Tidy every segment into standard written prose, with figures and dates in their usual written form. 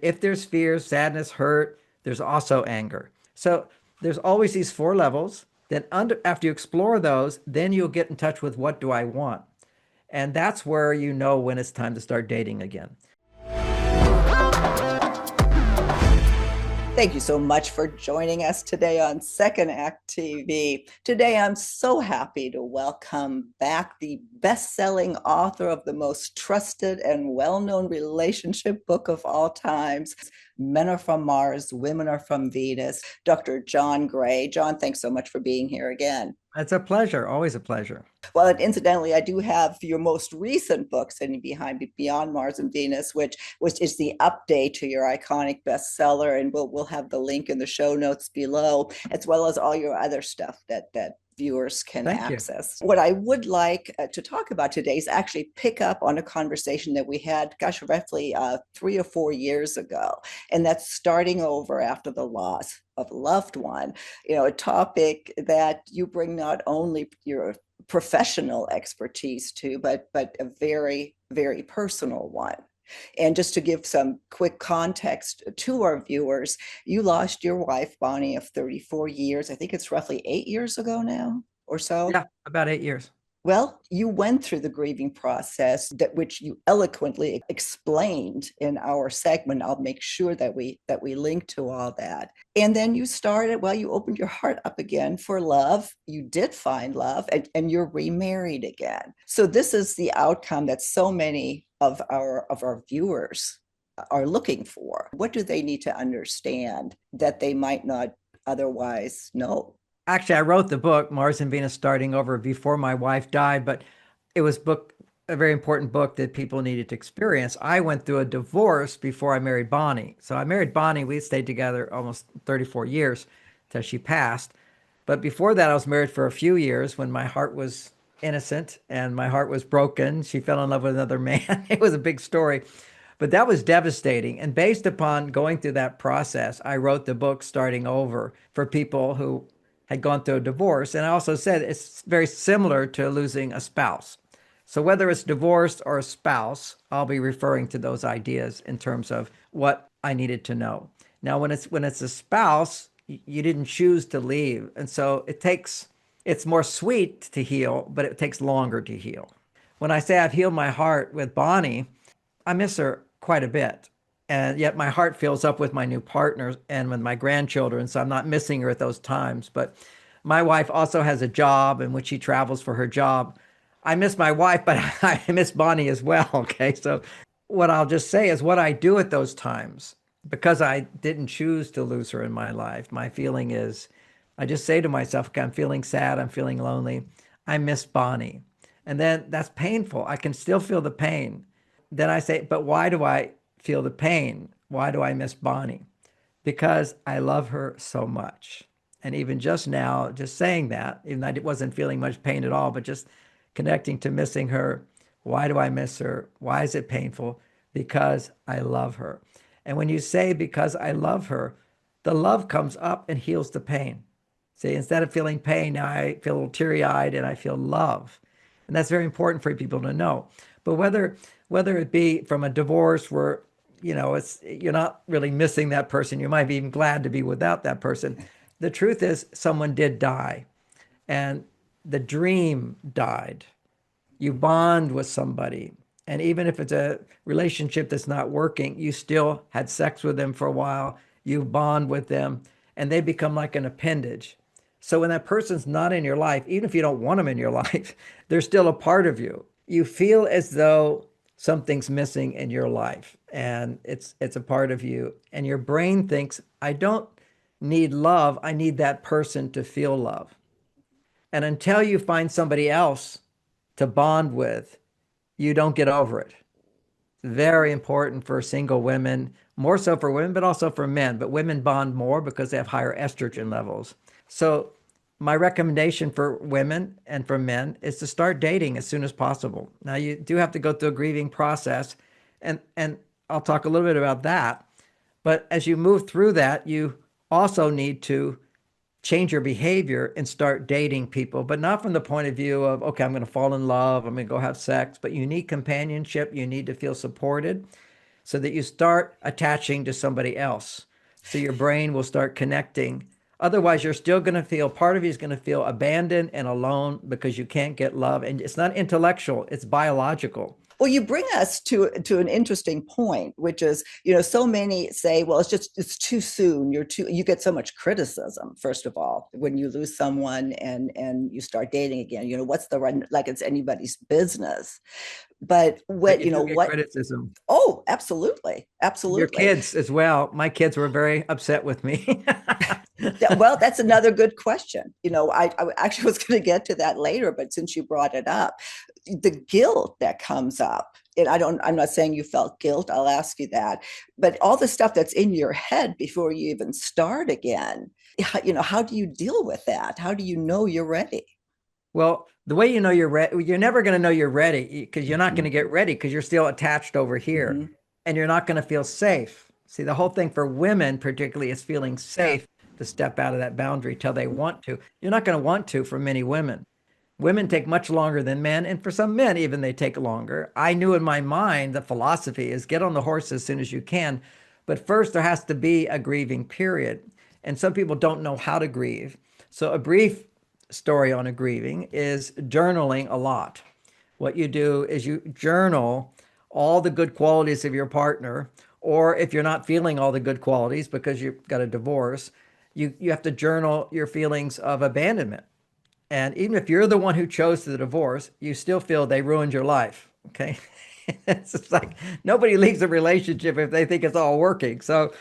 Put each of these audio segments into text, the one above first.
if there's fear, sadness, hurt, there's also anger. So there's always these four levels. Then after you explore those, then you'll get in touch with what do I want? And that's where you know when it's time to start dating again. Thank you so much for joining us today on Second Act TV. Today, I'm so happy to welcome back the best-selling author of the most trusted and well-known relationship book of all times, Men Are From Mars, Women Are From Venus, Dr. John Gray. John, thanks so much for being here again. It's a pleasure, always a pleasure. Well, and incidentally, I do have your most recent book sitting behind me, Beyond Mars and Venus, which is the update to your iconic bestseller, and we'll have the link in the show notes below, as well as all your other stuff that viewers can Thank you. access. What I would like to talk about today is actually pick up on a conversation that we had, gosh, roughly 3 or 4 years ago, and that's starting over after the loss of a loved one. A topic that you bring not only your professional expertise to, but a very, very personal one. And just to give some quick context to our viewers, you lost your wife, Bonnie, of 34 years. I think it's roughly 8 years ago now or so. Yeah, about 8 years. Well, you went through the grieving process that which you eloquently explained in our segment. I'll make sure that we link to all that. And then you started, well, you opened your heart up again for love. You did find love, and you're remarried again. So this is the outcome that so many of our viewers are looking for. What do they need to understand that they might not otherwise know? Actually, I wrote the book, Mars and Venus Starting Over, before my wife died, but it was a very important book that people needed to experience. I went through a divorce before I married Bonnie. So I married Bonnie. We stayed together almost 34 years till she passed. But before that, I was married for a few years when my heart was innocent and my heart was broken. She fell in love with another man. It was a big story. But that was devastating. And based upon going through that process, I wrote the book Starting Over for people who had gone through a divorce. And I also said it's very similar to losing a spouse. So whether it's divorced or a spouse, I'll be referring to those ideas in terms of what I needed to know. Now, when it's a spouse, you didn't choose to leave. And so it's more sweet to heal, but it takes longer to heal. When I say I've healed my heart with Bonnie, I miss her quite a bit. And yet my heart fills up with my new partner and with my grandchildren. So I'm not missing her at those times. But my wife also has a job in which she travels for her job. I miss my wife, but I miss Bonnie as well. Okay. So what I'll just say is what I do at those times, because I didn't choose to lose her in my life, my feeling is I just say to myself, okay, I'm feeling sad. I'm feeling lonely. I miss Bonnie. And then that's painful. I can still feel the pain. Then I say, but why do I feel the pain? Why do I miss Bonnie? Because I love her so much. And even just now, just saying that, even though I wasn't feeling much pain at all, but just connecting to missing her. Why do I miss her? Why is it painful? Because I love her. And when you say because I love her, the love comes up and heals the pain. See, instead of feeling pain, now I feel a little teary-eyed and I feel love. And that's very important for people to know. But whether it be from a divorce where it's you're not really missing that person. You might be even glad to be without that person. The truth is someone did die and the dream died. You bond with somebody. And even if it's a relationship that's not working, you still had sex with them for a while. You bond with them and they become like an appendage. So when that person's not in your life, even if you don't want them in your life, they're still a part of you. You feel as though something's missing in your life and it's a part of you, and your brain thinks, I don't need love, I need that person to feel love. And until you find somebody else to bond with, you don't get over it. Very important for single women, more so for women, but also for men. But women bond more because they have higher estrogen levels. So my recommendation for women and for men is to start dating as soon as possible. Now, you do have to go through a grieving process, and I'll talk a little bit about that. But as you move through that, you also need to change your behavior and start dating people, but not from the point of view of, okay, I'm going to fall in love, I'm going to go have sex, but you need companionship, you need to feel supported. so that you start attaching to somebody else. So your brain will start connecting. Otherwise, you're still going to feel, part of you is going to feel abandoned and alone because you can't get love. And it's not intellectual, it's biological. Well, you bring us to an interesting point, which is, so many say, well, it's too soon. You get so much criticism, first of all, when you lose someone and you start dating again. What's the right, like it's anybody's business. But But what, you do get what, criticism. oh, absolutely, Your absolutely. kids as well. My kids were very upset with me. Well, that's another good question. I actually was going to get to that later, but since you brought it up, the guilt that comes up, and I'm not saying you felt guilt, I'll ask you that, but all the stuff that's in your head before you even start again, how do you deal with that? How do you know you're ready? Well, the way you know you're ready, you're never going to know you're ready because you're not going to get ready because you're still attached over here Mm-hmm. and you're not going to feel safe. See, the whole thing for women, particularly, is feeling safe to step out of that boundary till they want to. You're not going to want to for many women. Women take much longer than men, and for some men, even they take longer. I knew in my mind the philosophy is get on the horse as soon as you can. But first, there has to be a grieving period. And some people don't know how to grieve. So, a brief story on a grieving is journaling a lot. What you do is you journal all the good qualities of your partner, or if you're not feeling all the good qualities because you've got a divorce, you have to journal your feelings of abandonment. And even if you're the one who chose the divorce, you still feel they ruined your life. Okay. It's just like nobody leaves a relationship if they think it's all working. So,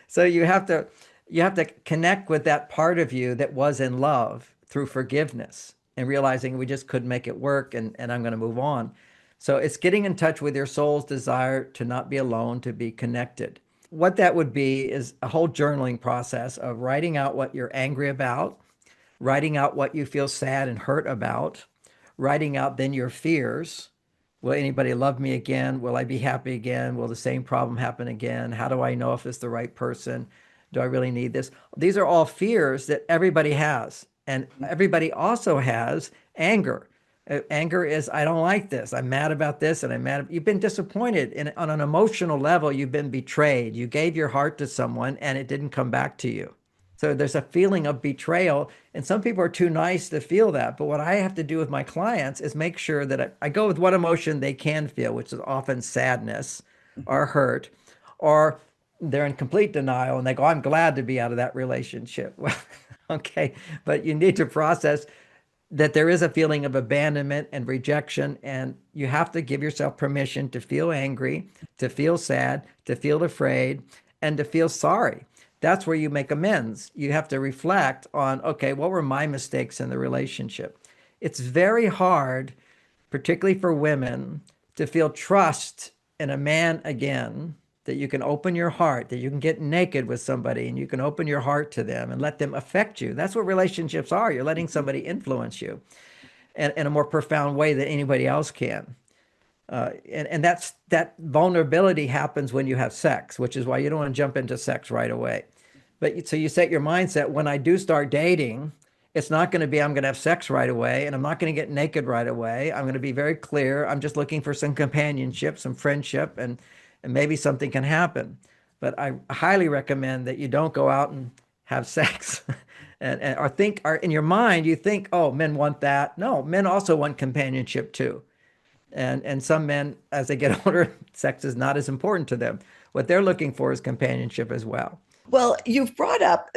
so you have to connect with that part of you that was in love through forgiveness and realizing we just couldn't make it work and I'm going to move on. So it's getting in touch with your soul's desire to not be alone, to be connected. What that would be is a whole journaling process of writing out what you're angry about, writing out what you feel sad and hurt about, writing out then your fears. Will anybody love me again? Will I be happy again? Will the same problem happen again? How do I know if it's the right person? Do I really need this? These are all fears that everybody has. And everybody also has anger. Anger is, I don't like this. I'm mad about this and I'm mad. You've been disappointed on an emotional level. You've been betrayed. You gave your heart to someone and it didn't come back to you. So there's a feeling of betrayal, and some people are too nice to feel that. But what I have to do with my clients is make sure that I go with what emotion they can feel, which is often sadness or hurt, or they're in complete denial and they go, I'm glad to be out of that relationship. Well, okay, but you need to process that there is a feeling of abandonment and rejection, and you have to give yourself permission to feel angry, to feel sad, to feel afraid, and to feel sorry. That's where you make amends. You have to reflect on, okay, what were my mistakes in the relationship? It's very hard, particularly for women, to feel trust in a man again, that you can open your heart, that you can get naked with somebody and you can open your heart to them and let them affect you. That's what relationships are. You're letting somebody influence you in a more profound way than anybody else can. And that vulnerability happens when you have sex, which is why you don't want to jump into sex right away. But so you set your mindset when I do start dating, it's not going to be I'm going to have sex right away and I'm not going to get naked right away. I'm going to be very clear. I'm just looking for some companionship, some friendship, and maybe something can happen. But I highly recommend that you don't go out and have sex or in your mind, you think, oh, men want that. No, men also want companionship too. And some men, as they get older, sex is not as important to them. What they're looking for is companionship as well. Well, you've brought up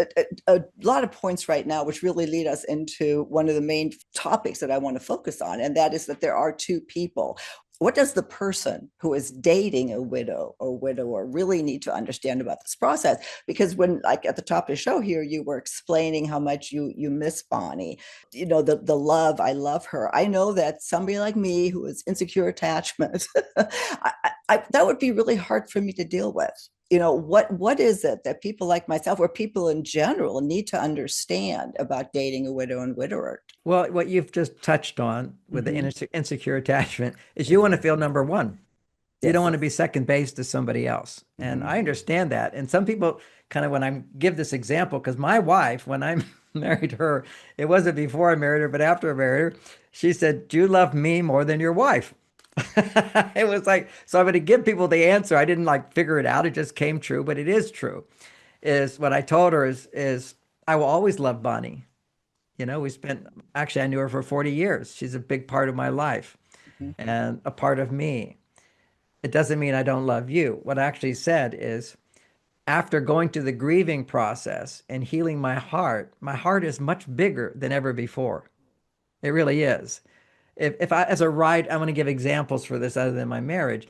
a lot of points right now, which really lead us into one of the main topics that I want to focus on, and that is that there are two people. What does the person who is dating a widow or widower really need to understand about this process? Because when, like at the top of the show here, you were explaining how much you miss Bonnie, the love, I love her. I know that somebody like me who is insecure attachment, that would be really hard for me to deal with. What is it that people like myself or people in general need to understand about dating a widow and widower? Well, what you've just touched on with the Mm-hmm. insecure attachment is you Yes. want to feel number one. You don't Yes. want to be second base to somebody else. And Mm-hmm. I understand that. And some people kind of, when I give this example, because my wife, when I married her, it wasn't before I married her, but after I married her, she said, do you love me more than your wife? It was like, so I'm going to give people the answer. I didn't like figure it out. It just came true, but it is true. Is what I told her is I will always love Bonnie. You know, we spent, actually, I knew her for 40 years. She's a big part of my life Mhm. and a part of me. It doesn't mean I don't love you. What I actually said is after going through the grieving process and healing my heart is much bigger than ever before. It really is. If I, as a writer, I'm going to give examples for this other than my marriage.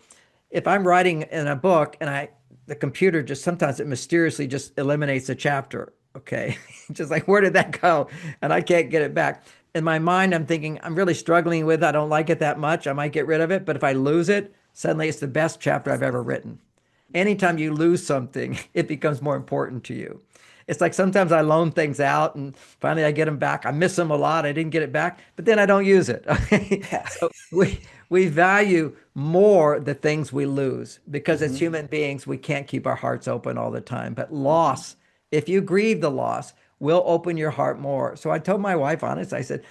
If I'm writing in a book and the computer just sometimes it mysteriously just eliminates a chapter. Okay. Just like, where did that go? And I can't get it back. In my mind, I'm thinking, I'm really struggling with, I don't like it that much. I might get rid of it. But if I lose it, suddenly it's the best chapter I've ever written. Anytime you lose something, it becomes more important to you. It's like sometimes I loan things out and finally I get them back. I miss them a lot. I didn't get it back, but then I don't use it. Okay. Yeah. So we value more the things we lose because as Mhm. human beings, we can't keep our hearts open all the time. But Mhm. loss, if you grieve the loss, will open your heart more. So I told my wife, honest, I said,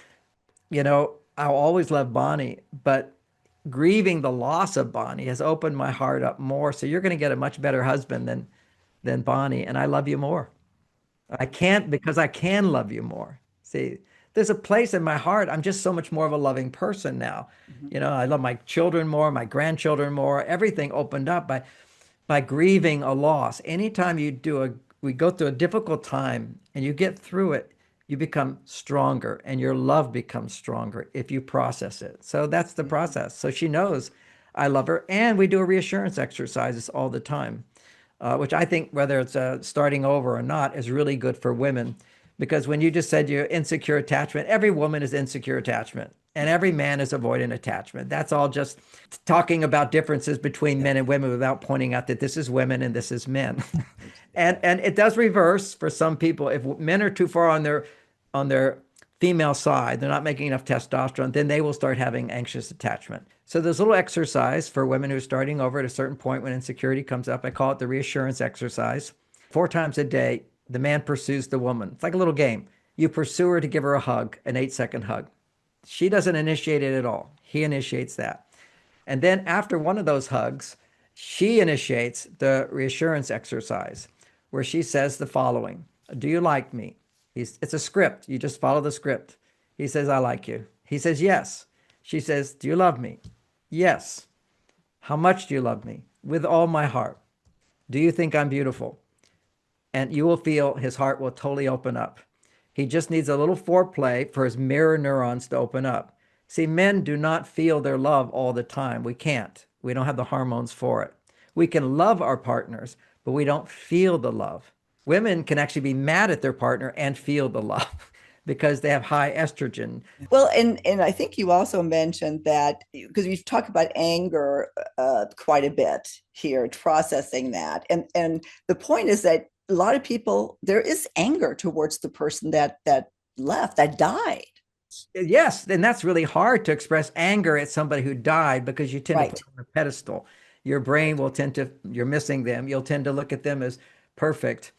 I'll always love Bonnie, but grieving the loss of Bonnie has opened my heart up more. So you're going to get a much better husband than Bonnie, and I love you more. I can't because I can love you more. See, there's a place in my heart. I'm just so much more of a loving person now. Mhm. I love my children more, my grandchildren more. Everything opened up by grieving a loss. Anytime we go through a difficult time and you get through it, you become stronger and your love becomes stronger if you process it. So that's the Mhm. process. So she knows I love her. And we do a reassurance exercises all the time, which I think, whether it's starting over or not, is really good for women. Because when you just said you're insecure attachment, every woman is insecure attachment and every man is avoidant attachment. That's all just talking about differences between Yeah. men and women without pointing out that this is women and this is men. And Yeah. it does reverse for some people. If men are too far on their female side, they're not making enough testosterone, then they will start having anxious attachment. So there's a little exercise for women who are starting over at a certain point when insecurity comes up. I call it the reassurance exercise. 4 times a day, the man pursues the woman. It's like a little game. You pursue her to give her a hug, an 8-second hug. She doesn't initiate it at all. He initiates that. And then after one of those hugs, she initiates the reassurance exercise where she says the following: Do you like me? It's a script. You just follow the script. He says, I like you. He says, yes. She says, Do you love me? Yes. How much do you love me? With all my heart. Do you think I'm beautiful? And you will feel his heart will totally open up. He just needs a little foreplay for his mirror neurons to open up. See, men do not feel their love all the time. We can't. We don't have the hormones for it. We can love our partners, but we don't feel the love. Women can actually be mad at their partner and feel the love because they have high estrogen. Well, and I think you also mentioned that because we've talked about anger quite a bit here, processing that, and the point is that a lot of people there is anger towards the person that left, that died. Yes, and that's really hard to express anger at somebody who died because you tend to put Right. them on a pedestal. Your brain will tend to, you're missing them. You'll tend to look at them as perfect.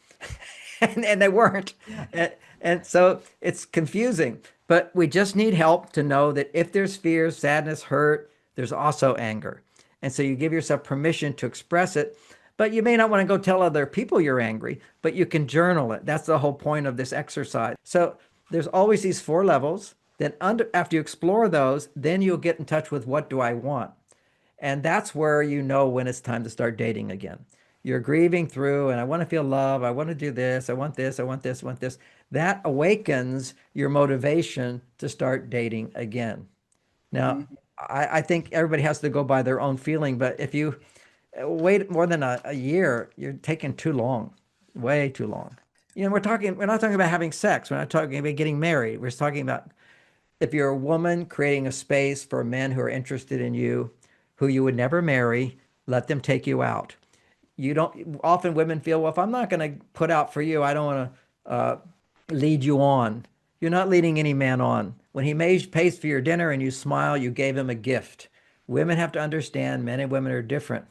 And they weren't. Yeah. And so it's confusing. But we just need help to know that if there's fear, sadness, hurt, there's also anger. And so you give yourself permission to express it. But you may not want to go tell other people you're angry, but you can journal it. That's the whole point of this exercise. So there's always these 4 levels. Then after you explore those, then you'll get in touch with what do I want? And that's where you know when it's time to start dating again. You're grieving through, and I want to feel love. I want to do this. I want this. I want this. I want this. That awakens your motivation to start dating again. Now, Mhm. I think everybody has to go by their own feeling, but if you wait more than a year, you're taking too long, way too long. We're not talking about having sex. We're not talking about getting married. We're talking about if you're a woman creating a space for men who are interested in you, who you would never marry, let them take you out. You don't, often women feel, well, if I'm not going to put out for you, I don't want to lead you on. You're not leading any man on. When he pays for your dinner and you smile, you gave him a gift. Women have to understand men and women are different.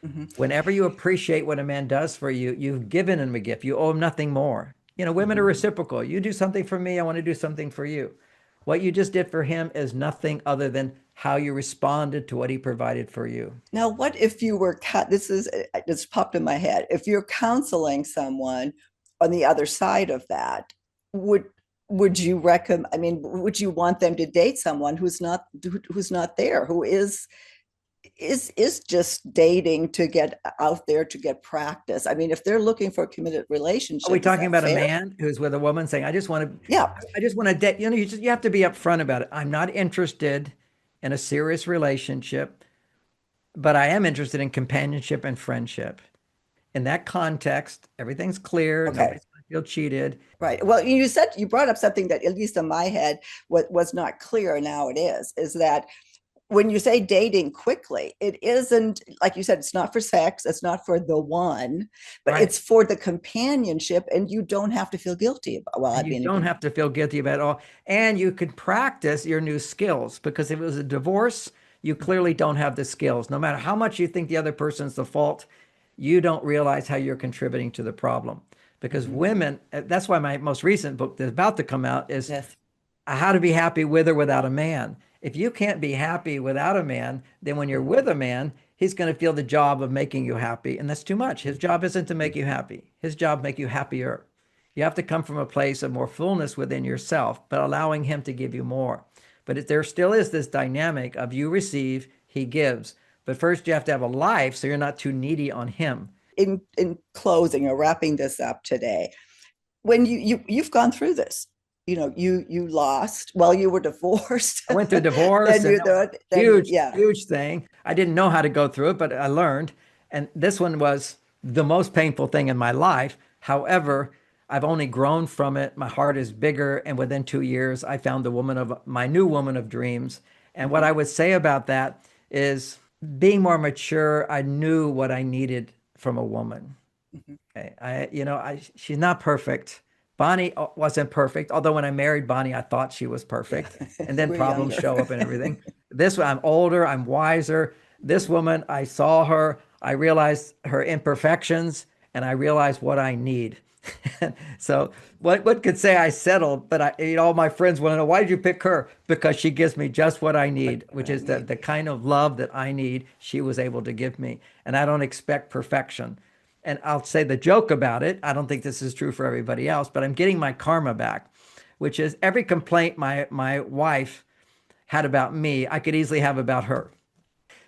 Mhm. Whenever you appreciate what a man does for you, you've given him a gift. You owe him nothing more. Women are Mhm. reciprocal. You do something for me, I want to do something for you. What you just did for him is nothing other than how you responded to what he provided for you. Now, what if you were this popped in my head. If you're counseling someone on the other side of that, would would you recommend, I mean, would you want them to date someone who's not there, who is just dating to get out there to get practice? I mean, if they're looking for a committed Are we relationship, is talking that about a fair? man who's with a woman saying, Yeah. I just want to date, you have to be upfront about it. I'm not interested in a serious relationship, but I am interested in companionship and friendship. In that context, everything's clear. Okay. Nobody's going to feel cheated. Right. Well, you brought up something that, at least in my head, was not clear. Now it is that when you say dating quickly, it isn't, like you said, it's not for sex, it's not for the one, but Right. it's for the companionship, and you don't have to feel guilty about, well, I And you mean, don't have to feel guilty about it all. And you could practice your new skills because if it was a divorce, you clearly don't have the skills. No matter how much you think the other person's the fault, you don't realize how you're contributing to the problem. Because mhm, women, that's why my most recent book that's about to come out is yes. how to be happy with or without a man. If you can't be happy without a man, then when you're with a man, he's going to feel the job of making you happy, and that's too much. His job isn't to make you happy. His job make you happier. You have to come from a place of more fullness within yourself, but allowing him to give you more. But there still is this dynamic of you receive, he gives. But first you have to have a life so you're not too needy on him. In closing, or wrapping this up today, when you've gone through this, you lost, well, you were divorced. I went through divorce then and you that was a then huge, yeah. huge thing. I didn't know how to go through it, but I learned. And this one was the most painful thing in my life. However, I've only grown from it. My heart is bigger. And within 2 years, I found the woman of my new woman of dreams. And what Mhm, I would say about that is being more mature, I knew what I needed from a woman. mhm. Okay. She's not perfect. Bonnie wasn't perfect, although when I married Bonnie, I thought she was Yeah. perfect. And You then were problems younger. show up and everything. This one, I'm older, I'm wiser. This woman, I saw her, I realized her imperfections, and I realized what I need. So what could say I settled, but all my friends want to know, why did you pick her? Because she gives me just what I What need, what which I is the, need. the kind of love that I need, she was able to give me. And I don't expect perfection. And I'll say the joke about it. I don't think this is true for everybody else, but I'm getting my karma back, which is every complaint my wife had about me, I could easily have about her.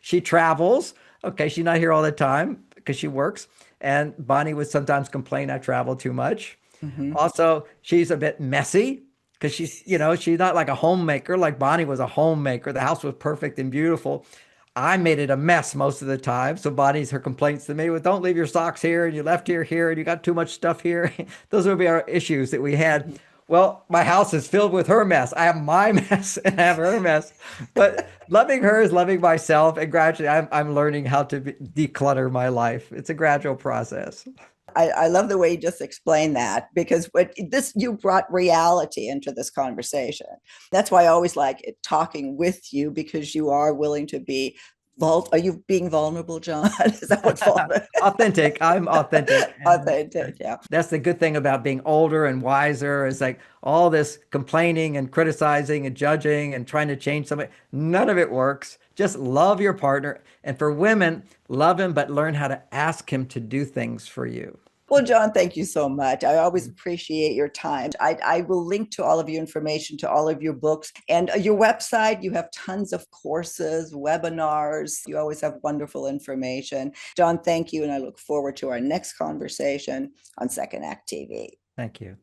She travels. Okay, she's not here all the time because she works. And Bonnie would sometimes complain I travel too much. Mhm. Also, she's a bit messy because she's not like a homemaker. Like Bonnie was a homemaker. The house was perfect and beautiful. I made it a mess most of the time. So Bonnie's her complaints to me was, don't leave your socks here and you left here and you got too much stuff here. Those would be our issues that we had. Mhm. Well, my house is filled with her mess. I have my mess and I have her mess. But loving her is loving myself. And gradually, I'm learning how to declutter my life. It's a gradual process. I love the way you just explained that, because you brought reality into this conversation. That's why I always like talking with you, because you are willing to be are you being vulnerable, John? Is that what vulnerable? Authentic. I'm authentic. And Authentic, yeah. that's the good thing about being older and wiser is like all this complaining and criticizing and judging and trying to change somebody. None of it works. Just love your partner. And for women, love him, but learn how to ask him to do things for you. Well, John, thank you so much. I always appreciate your time. I will link to all of your information, to all of your books and your website. You have tons of courses, webinars. You always have wonderful information. John, thank you. And I look forward to our next conversation on Second Act TV. Thank you.